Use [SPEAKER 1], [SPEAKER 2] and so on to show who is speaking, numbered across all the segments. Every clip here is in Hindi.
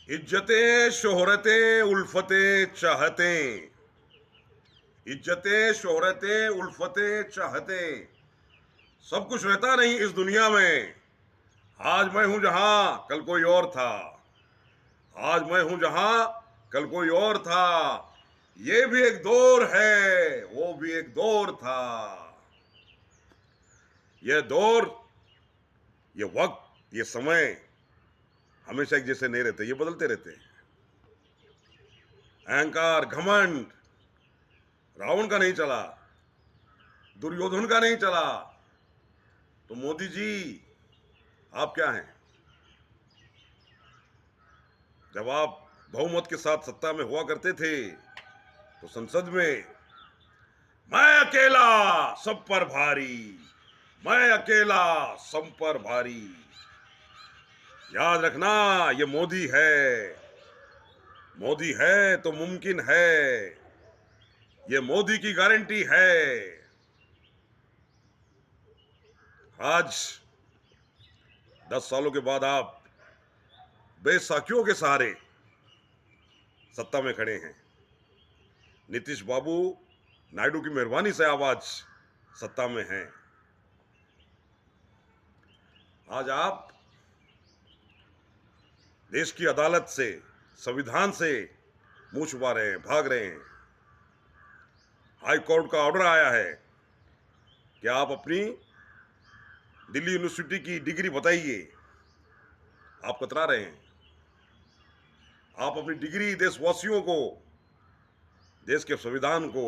[SPEAKER 1] इज्जतें शोहरतें उल्फतें चाहतें, इज्जतें शोहरतें उल्फतें चाहतें, सब कुछ रहता नहीं इस दुनिया में। आज मैं हूं जहां कल कोई और था, आज मैं हूं जहां कल कोई और था। ये भी एक दौर है, वो भी एक दौर था। ये दौर, ये वक्त, ये समय हमेशा एक जैसे नहीं रहते, ये बदलते रहते हैं। अहंकार, घमंड रावण का नहीं चला, दुर्योधन का नहीं चला, तो मोदी जी आप क्या हैं? जब आप बहुमत के साथ सत्ता में हुआ करते थे तो संसद में मैं अकेला सब पर भारी, मैं अकेला सब पर भारी। याद रखना, ये मोदी है, मोदी है तो मुमकिन है, ये मोदी की गारंटी है। आज 10 सालों के बाद आप बेसाखियों के सहारे सत्ता में खड़े हैं। नीतीश बाबू नायडू की मेहरबानी से आप आज सत्ता में हैं। आज आप देश की अदालत से, संविधान से मुंह छुपा रहे हैं, भाग रहे हैं। हाई कोर्ट का ऑर्डर आया है कि आप अपनी दिल्ली यूनिवर्सिटी की डिग्री बताइए। आप कतरा रहे हैं। आप अपनी डिग्री देशवासियों को, देश के संविधान को,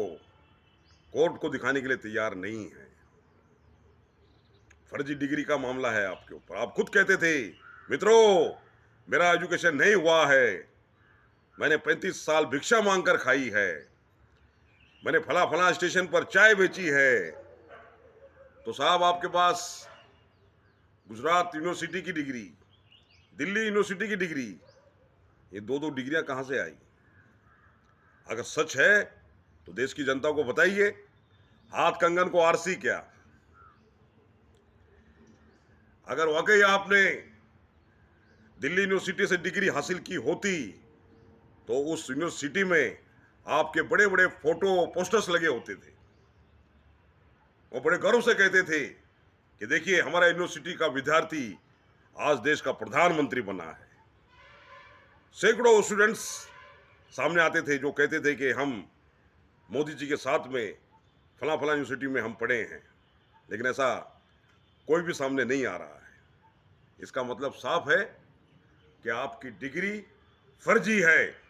[SPEAKER 1] कोर्ट को दिखाने के लिए तैयार नहीं है। फर्जी डिग्री का मामला है आपके ऊपर। आप खुद कहते थे, मित्रों मेरा एजुकेशन नहीं हुआ है, मैंने 35 साल भिक्षा मांगकर खाई है, मैंने फला फला स्टेशन पर चाय बेची है। तो साहब आपके पास गुजरात यूनिवर्सिटी की डिग्री, दिल्ली यूनिवर्सिटी की डिग्री, ये दो दो डिग्रियां कहां से आई? अगर सच है तो देश की जनता को बताइए। हाथ कंगन को आरसी क्या? अगर वाकई आपने दिल्ली यूनिवर्सिटी से डिग्री हासिल की होती तो उस यूनिवर्सिटी में आपके बड़े बड़े फोटो पोस्टर्स लगे होते थे। वो बड़े गर्व से कहते थे कि देखिए हमारा यूनिवर्सिटी का विद्यार्थी आज देश का प्रधानमंत्री बना है। सैकड़ों स्टूडेंट्स सामने आते थे जो कहते थे कि हम मोदी जी के साथ में फला फला यूनिवर्सिटी में हम पढ़े हैं। लेकिन ऐसा कोई भी सामने नहीं आ रहा है। इसका मतलब साफ है कि आपकी डिग्री फर्जी है।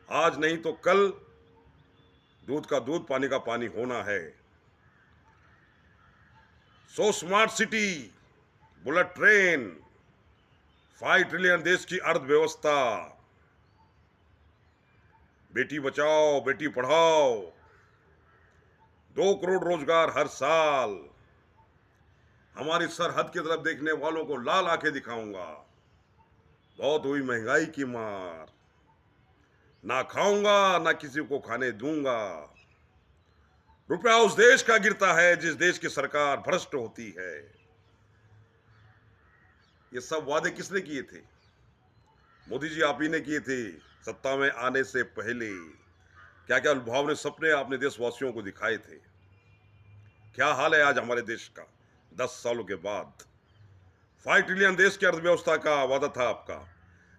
[SPEAKER 1] आज नहीं तो कल दूध का दूध, पानी का पानी होना है। So smart city, bullet train, 5 trillion देश की अर्थव्यवस्था, बेटी बचाओ बेटी पढ़ाओ, 2 करोड़ रोजगार हर साल, हमारी सरहद की तरफ देखने वालों को लाल आंखें दिखाऊंगा, बहुत हुई महंगाई की मार, ना खाऊंगा ना किसी को खाने दूंगा, रुपया उस देश का गिरता है जिस देश की सरकार भ्रष्ट होती है। ये सब वादे किसने किए थे? मोदी जी आप ही ने किए थे सत्ता में आने से पहले। क्या क्या लुभावने सपने आपने देशवासियों को दिखाए थे। क्या हाल है आज हमारे देश का 10 सालों के बाद? 5 ट्रिलियन देश की अर्थव्यवस्था का वादा था आपका।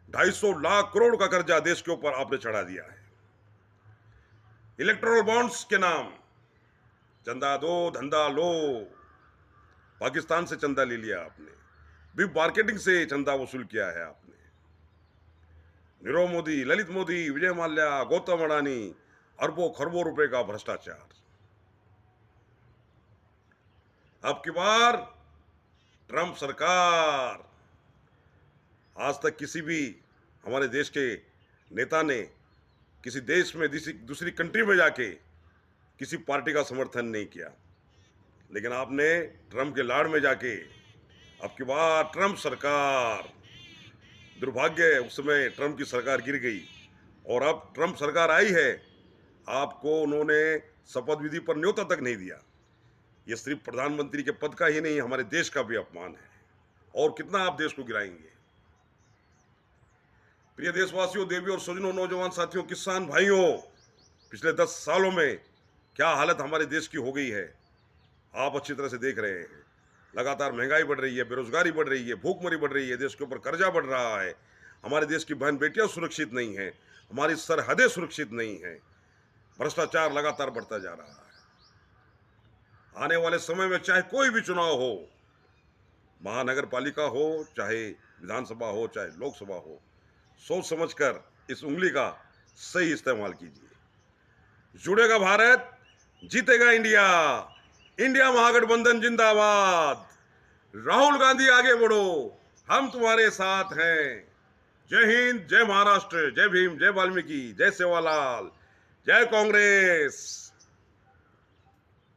[SPEAKER 1] 250 लाख करोड़ का कर्जा देश के ऊपर आपने चढ़ा दिया है। इलेक्टोरल बॉन्ड्स के नाम, चंदा दो धंधा लो, पाकिस्तान से चंदा ले लिया आपने, बिग मार्केटिंग से चंदा वसूल किया है आपने। नीरव मोदी, ललित मोदी, विजय माल्या, गौतम अडानी, अरबों खरबों रुपए का भ्रष्टाचार। अब की बार ट्रंप सरकार, आज तक किसी भी हमारे देश के नेता ने किसी देश में दूसरी कंट्री में जाके किसी पार्टी का समर्थन नहीं किया। लेकिन आपने ट्रंप के लाड़ में जाके, अब की बार ट्रंप सरकार, दुर्भाग्य उस समय ट्रंप की सरकार गिर गई और अब ट्रंप सरकार आई है, आपको उन्होंने शपथ विधि पर न्योता तक नहीं दिया। ये सिर्फ प्रधानमंत्री के पद का ही नहीं, हमारे देश का भी अपमान है। और कितना आप देश को गिराएंगे? प्रिय देशवासियों, देवी और स्वजनों, नौजवान साथियों, किसान भाइयों, पिछले 10 सालों में क्या हालत हमारे देश की हो गई है, आप अच्छी तरह से देख रहे हैं। लगातार महंगाई बढ़ रही है, बेरोजगारी बढ़ रही है, भूखमरी बढ़ रही है, देश के ऊपर कर्जा बढ़ रहा है, हमारे देश की बहन बेटियां सुरक्षित नहीं हैं, हमारी सरहदें सुरक्षित नहीं हैं, भ्रष्टाचार लगातार बढ़ता जा रहा है। आने वाले समय में चाहे कोई भी चुनाव हो, महानगर पालिका हो, चाहे विधानसभा हो, चाहे लोकसभा हो, सोच समझकर इस उंगली का सही इस्तेमाल कीजिए। जुड़ेगा भारत, जीतेगा इंडिया। इंडिया महागठबंधन जिंदाबाद। राहुल गांधी आगे बढ़ो, हम तुम्हारे साथ हैं। जय हिंद, जय महाराष्ट्र, जय भीम, जय वाल्मीकि, जय सेवालाल, जय कांग्रेस।